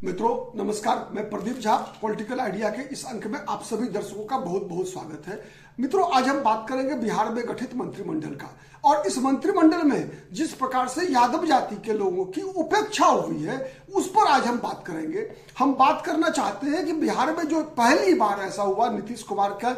मित्रों नमस्कार, मैं प्रदीप झा। पॉलिटिकल आइडिया के इस अंक में आप सभी दर्शकों का बहुत बहुत स्वागत है। मित्रों, आज हम बात करेंगे बिहार में गठित मंत्रिमंडल का, और इस मंत्रिमंडल में जिस प्रकार से यादव जाति के लोगों की उपेक्षा हुई है उस पर आज हम बात करेंगे। हम बात करना चाहते हैं कि बिहार में जो पहली बार ऐसा हुआ, नीतीश कुमार का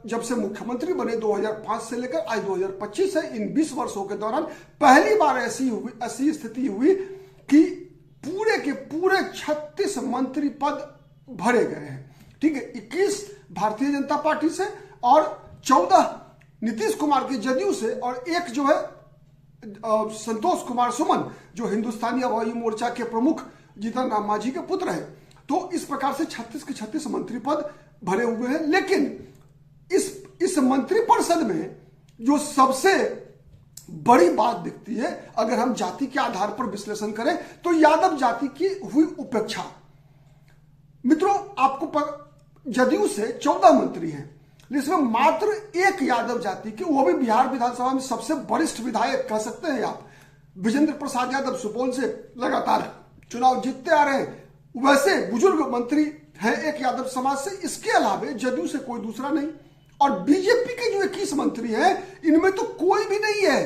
जब से मुख्यमंत्री बने 2005 से लेकर आज 2025 है, इन 20 वर्षों के दौरान पहली बार ऐसी स्थिति हुई कि पूरे के पूरे 36 मंत्री पद भरे गए हैं। ठीक है, 21 भारतीय जनता पार्टी से और 14 नीतीश कुमार के जदयू से, और एक जो है संतोष कुमार सुमन जो हिंदुस्तानी अवामी मोर्चा के प्रमुख जीतन राम मांझी के पुत्र है। तो इस प्रकार से 36 के 36 मंत्री पद भरे हुए हैं। लेकिन इस मंत्रिपरिषद में जो सबसे बड़ी बात दिखती है, अगर हम जाति के आधार पर विश्लेषण करें, तो यादव जाति की हुई उपेक्षा। मित्रों, आपको जदयू से 14 मंत्री हैं, जिसमें मात्र एक यादव जाति के, वो भी बिहार विधानसभा में सबसे वरिष्ठ विधायक कह सकते हैं आप, विजेंद्र प्रसाद यादव सुपौल से लगातार चुनाव जीतते आ रहे हैं। वैसे बुजुर्ग मंत्री हैं एक यादव समाज से। इसके अलावा जदयू से कोई दूसरा नहीं, और बीजेपी के जो 21 मंत्री हैं इनमें तो कोई भी नहीं है।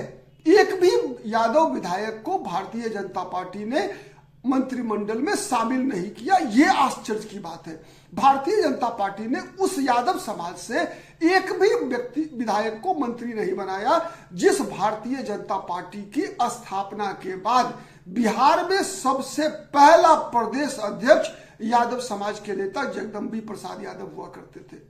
एक भी यादव विधायक को भारतीय जनता पार्टी ने मंत्रिमंडल में शामिल नहीं किया। यह आश्चर्य की बात है। भारतीय जनता पार्टी ने उस यादव समाज से एक भी विधायक को मंत्री नहीं बनाया, जिस भारतीय जनता पार्टी की स्थापना के बाद बिहार में सबसे पहला प्रदेश अध्यक्ष यादव समाज के नेता जगदम्बी प्रसाद यादव हुआ करते थे।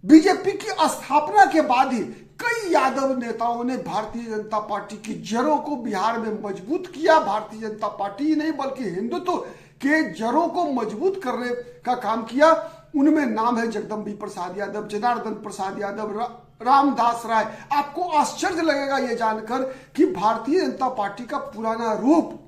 बीजेपी की स्थापना के बाद ही कई यादव नेताओं ने भारतीय जनता पार्टी की जड़ों को बिहार में मजबूत किया। भारतीय जनता पार्टी ही नहीं बल्कि हिंदुत्व के जड़ों को मजबूत करने का काम किया। उनमें नाम है जगदम्बी प्रसाद यादव, जनार्दन प्रसाद यादव, रामदास राय। आपको आश्चर्य लगेगा यह जानकर कि भारतीय जनता पार्टी का पुराना रूप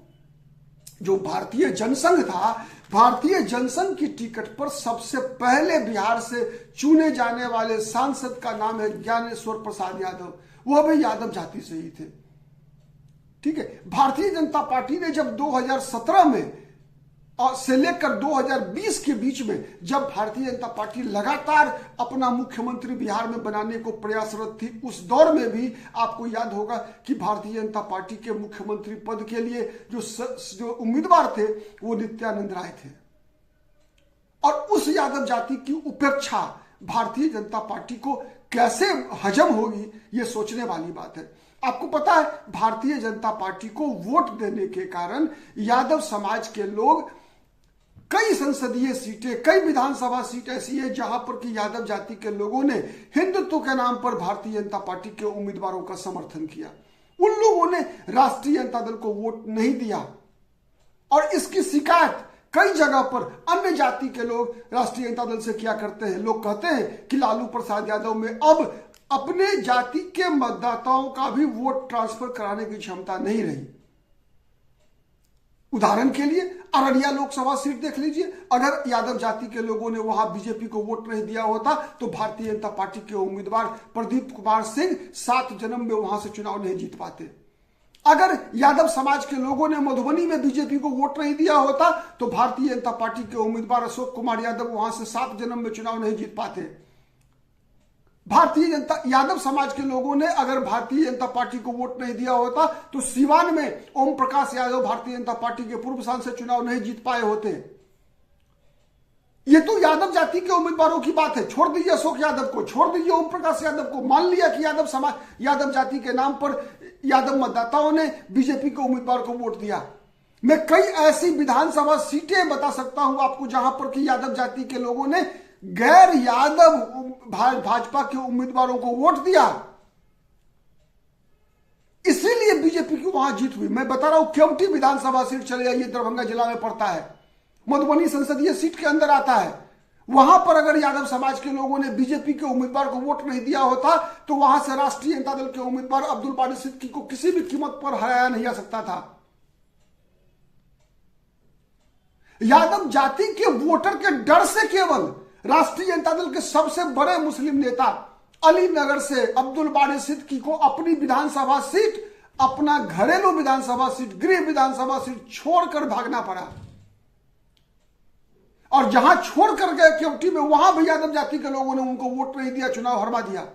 जो भारतीय जनसंघ था, भारतीय जनसंघ की टिकट पर सबसे पहले बिहार से चुने जाने वाले सांसद का नाम है ज्ञानेश्वर प्रसाद यादव। वह भी यादव जाति से ही थे। ठीक है, भारतीय जनता पार्टी ने जब 2017 में से लेकर 2020 के बीच में, जब भारतीय जनता पार्टी लगातार अपना मुख्यमंत्री बिहार में बनाने को प्रयासरत थी, उस दौर में भी आपको याद होगा कि भारतीय जनता पार्टी के मुख्यमंत्री पद के लिए जो उम्मीदवार थे वो नित्यानंद राय थे। और उस यादव जाति की उपेक्षा भारतीय जनता पार्टी को कैसे हजम होगी, ये सोचने वाली बात है। आपको पता है, भारतीय जनता पार्टी को वोट देने के कारण यादव समाज के लोग, कई संसदीय सीटें, कई विधानसभा सीट ऐसी है जहां पर कि यादव जाति के लोगों ने हिंदुत्व के नाम पर भारतीय जनता पार्टी के उम्मीदवारों का समर्थन किया। उन लोगों ने राष्ट्रीय जनता दल को वोट नहीं दिया, और इसकी शिकायत कई जगह पर अन्य जाति के लोग राष्ट्रीय जनता दल से क्या करते हैं। लोग कहते हैं कि लालू प्रसाद यादव में अब अपने जाति के मतदाताओं का भी वोट ट्रांसफर कराने की क्षमता नहीं रही। उदाहरण के लिए अररिया लोकसभा सीट देख लीजिए। अगर यादव जाति के लोगों ने वहां बीजेपी को वोट नहीं दिया होता तो भारतीय जनता पार्टी के उम्मीदवार प्रदीप कुमार सिंह 7 जन्म में वहां से चुनाव नहीं जीत पाते। अगर यादव समाज के लोगों ने मधुबनी में बीजेपी को वोट नहीं दिया होता तो भारतीय जनता पार्टी के उम्मीदवार अशोक कुमार यादव वहां से 7 जन्म में चुनाव नहीं जीत पाते। भारतीय जनता यादव समाज के लोगों ने अगर भारतीय जनता पार्टी को वोट नहीं दिया होता तो सीवान में ओम प्रकाश यादव भारतीय जनता पार्टी के पूर्व सांसद चुनाव नहीं जीत पाए होते। यह तो यादव जाति के उम्मीदवारों की बात है। छोड़ दीजिए अशोक यादव को, छोड़ दीजिए ओम प्रकाश यादव को। मान लिया कि यादव जाति के नाम पर यादव मतदाताओं ने बीजेपी के उम्मीदवार को वोट दिया। मैं कई ऐसी विधानसभा सीटें बता सकता हूं आपको जहां पर कि यादव जाति के लोगों ने गैर यादव भाजपा के उम्मीदवारों को वोट दिया, इसीलिए बीजेपी की वहां जीत हुई। मैं बता रहा हूं, केवटी विधानसभा सीट चले जाइए, दरभंगा जिला में पड़ता है, मधुबनी संसदीय सीट के अंदर आता है। वहां पर अगर यादव समाज के लोगों ने बीजेपी के उम्मीदवार को वोट नहीं दिया होता तो वहां से राष्ट्रीय जनता दल के उम्मीदवार अब्दुल बारी सिद्दीकी को किसी भी कीमत पर हराया नहीं जा सकता था। यादव जाति के वोटर के डर से केवल राष्ट्रीय जनता दल के सबसे बड़े मुस्लिम नेता अलीनगर से अब्दुल बारी सिद्दीकी को अपनी विधानसभा सीट, अपना घरेलू विधानसभा सीट, गृह विधानसभा सीट छोड़कर भागना पड़ा। और जहां छोड़ कर गए केवटी में, वहां भी यादव जाति के लोगों ने उनको वोट नहीं दिया, चुनाव हरवा दिया।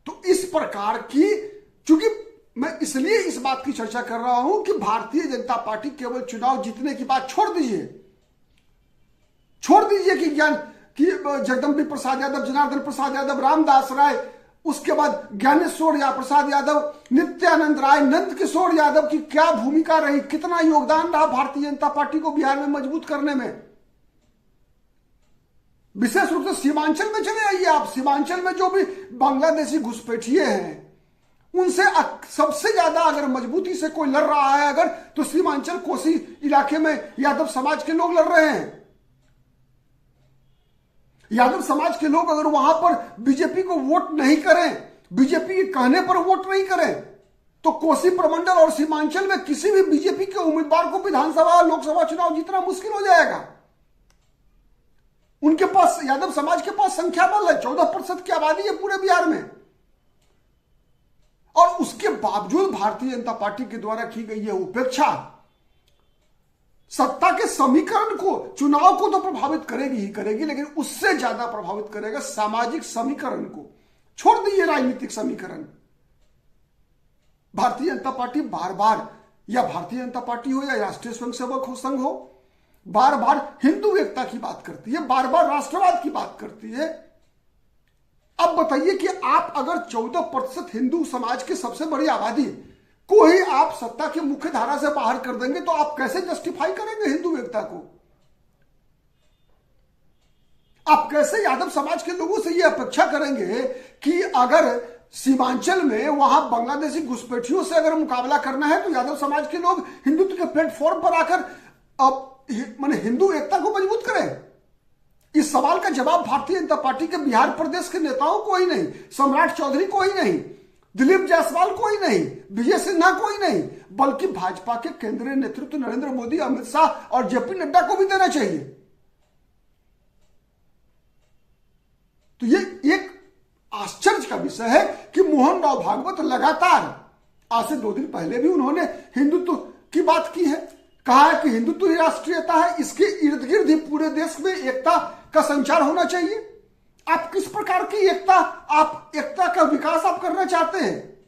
तो इस प्रकार की, चूंकि मैं इसलिए इस बात की चर्चा कर रहा हूं कि भारतीय जनता पार्टी केवल चुनाव जीतने की बात छोड़ दीजिए कि जगदम्बिका प्रसाद यादव, जनार्दन प्रसाद यादव, रामदास राय, उसके बाद ज्ञानेश्वर प्रसाद यादव, नित्यानंद राय, नंद किशोर यादव की क्या भूमिका रही, कितना योगदान रहा भारतीय जनता पार्टी को बिहार में मजबूत करने में। विशेष रूप से सीमांचल में चले आइए आप। सीमांचल में जो भी बांग्लादेशी घुसपैठिए हैं, उनसे सबसे ज्यादा अगर मजबूती से कोई लड़ रहा है अगर, तो सीमांचल कोसी इलाके में यादव समाज के लोग लड़ रहे हैं। यादव समाज के लोग अगर वहां पर बीजेपी को वोट नहीं करें, बीजेपी के कहने पर वोट नहीं करें, तो कोसी प्रमंडल और सीमांचल में किसी भी बीजेपी के उम्मीदवार को विधानसभा और लोकसभा चुनाव जीतना मुश्किल हो जाएगा। उनके पास, यादव समाज के पास संख्या बल है, 14% की आबादी है पूरे बिहार में, और उसके बावजूद भारतीय जनता पार्टी के द्वारा की गई यह उपेक्षा सत्ता के समीकरण को, चुनाव को तो प्रभावित करेगी ही करेगी, लेकिन उससे ज्यादा प्रभावित करेगा सामाजिक समीकरण को। छोड़ दीजिए राजनीतिक समीकरण। भारतीय जनता पार्टी बार बार, या भारतीय जनता पार्टी हो या राष्ट्रीय स्वयंसेवक संघ हो, बार बार हिंदू एकता की बात करती है, बार बार राष्ट्रवाद की बात करती है। अब बताइए कि आप अगर 14% हिंदू समाज की सबसे बड़ी आबादी को ही आप सत्ता की मुख्य धारा से बाहर कर देंगे, तो आप कैसे जस्टिफाई करेंगे हिंदू एकता को? आप कैसे यादव समाज के लोगों से यह अपेक्षा करेंगे कि अगर सीमांचल में वहां बांग्लादेशी घुसपैठियों से अगर मुकाबला करना है, तो यादव समाज के लोग हिंदुत्व के प्लेटफॉर्म पर आकर माने हिंदू एकता को मजबूत करें? इस सवाल का जवाब भारतीय जनता पार्टी के बिहार प्रदेश के नेताओं को ही नहीं, सम्राट चौधरी को ही नहीं, दिलीप जायसवाल को ही नहीं, विजय सिन्हा को ही नहीं, बल्कि भाजपा के केंद्रीय नेतृत्व नरेंद्र मोदी, अमित शाह और जेपी नड्डा को भी देना चाहिए। तो ये एक आश्चर्य का विषय है कि मोहन राव भागवत लगातार, आज से 2 दिन पहले भी उन्होंने हिंदुत्व की बात की है, कहा है कि हिंदुत्व ही राष्ट्रीयता है, इसके इर्द गिर्द ही पूरे देश में एकता का संचार होना चाहिए। आप किस प्रकार की एकता, आप एकता का विकास आप करना चाहते हैं,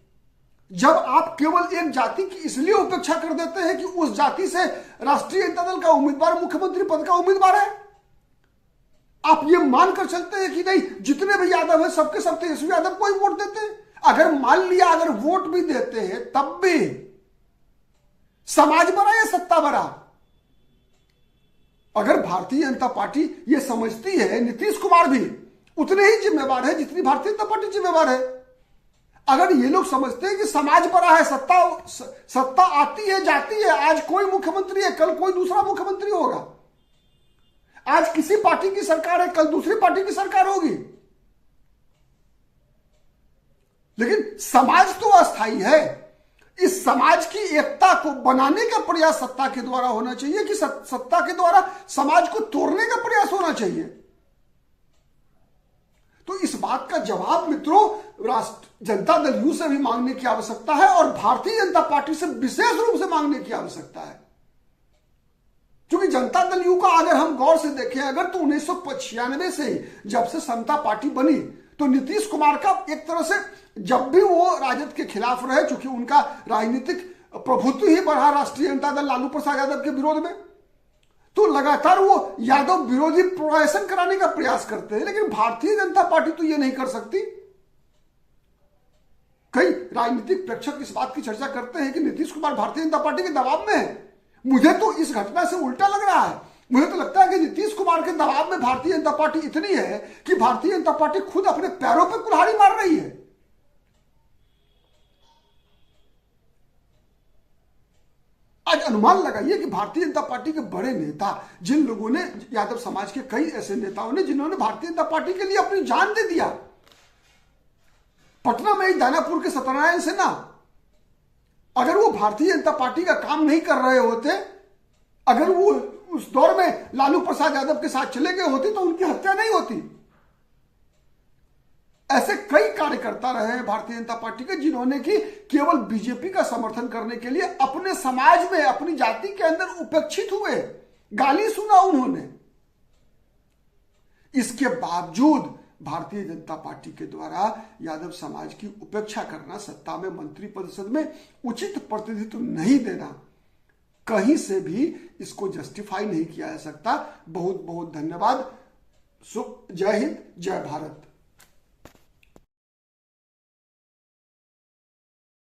जब आप केवल एक जाति की इसलिए उपेक्षा कर देते हैं कि उस जाति से राष्ट्रीय जनता दल का उम्मीदवार मुख्यमंत्री पद का उम्मीदवार है? आप ये मानकर चलते हैं कि नहीं, जितने भी यादव है सबके सब तेजस्वी यादव को ही वोट देते हैं? अगर मान लिया अगर वोट भी देते हैं, तब भी समाज बड़ा या सत्ता बड़ा? अगर भारतीय जनता पार्टी ये समझती है, नीतीश कुमार भी उतने ही जिम्मेवार है जितनी भारतीय जनता पार्टी जिम्मेवार है। अगर ये लोग समझते हैं कि समाज बड़ा है, सत्ता आती है जाती है, आज कोई मुख्यमंत्री है, कल कोई दूसरा मुख्यमंत्री होगा, आज किसी पार्टी की सरकार है, कल दूसरी पार्टी की सरकार होगी, लेकिन समाज तो अस्थायी है। इस समाज की एकता को बनाने का प्रयास सत्ता के द्वारा होना चाहिए कि सत्ता के द्वारा समाज को तोड़ने का प्रयास होना चाहिए? तो इस बात का जवाब मित्रों जनता दल यू से भी मांगने की आवश्यकता है और भारतीय जनता पार्टी से विशेष रूप से मांगने की आवश्यकता है। क्योंकि जनता दल यू का अगर हम गौर से देखें, अगर तो 1995 से जब से समता पार्टी बनी, तो नीतीश कुमार का एक तरह से जब भी वो राजद के खिलाफ रहे, चूंकि उनका राजनीतिक प्रभुत्व ही बढ़ा राष्ट्रीय जनता दल लालू प्रसाद यादव के विरोध में, तो लगातार वो यादव विरोधी प्रदर्शन कराने का प्रयास करते हैं। लेकिन भारतीय जनता पार्टी तो ये नहीं कर सकती। कई राजनीतिक प्रेक्षक इस बात की चर्चा करते हैं कि नीतीश कुमार भारतीय जनता पार्टी के दबाव में है। मुझे तो इस घटना से उल्टा लग रहा है। मुझे तो लगता है कि नीतीश कुमार के दबाव में भारतीय जनता पार्टी इतनी है कि भारतीय जनता पार्टी खुद अपने पैरों पर कुल्हाड़ी मार रही है। आज अनुमान लगाइए कि भारतीय जनता पार्टी के बड़े नेता, जिन लोगों ने, यादव समाज के कई ऐसे नेताओं ने जिन्होंने भारतीय जनता पार्टी के लिए अपनी जान दे दिया। पटना में दानापुर के सत्यनारायण सिन्हा, अगर वो भारतीय जनता पार्टी का काम नहीं कर रहे होते, अगर वो उस दौर में लालू प्रसाद यादव के साथ चले गए होते, तो उनकी हत्या नहीं होती। ऐसे कई कार्यकर्ता रहे हैं भारतीय जनता पार्टी के, जिन्होंने कि केवल बीजेपी का समर्थन करने के लिए अपने समाज में, अपनी जाति के अंदर उपेक्षित हुए। गाली सुना उन्होंने। इसके बावजूद भारतीय जनता पार्टी के द्वारा यादव समाज की उपेक्षा करना, सत्ता में मंत्रिपरिषद में उचित प्रतिनिधित्व नहीं देना, कहीं से भी इसको जस्टिफाई नहीं किया जा सकता। बहुत बहुत धन्यवाद। जय हिंद, जय भारत।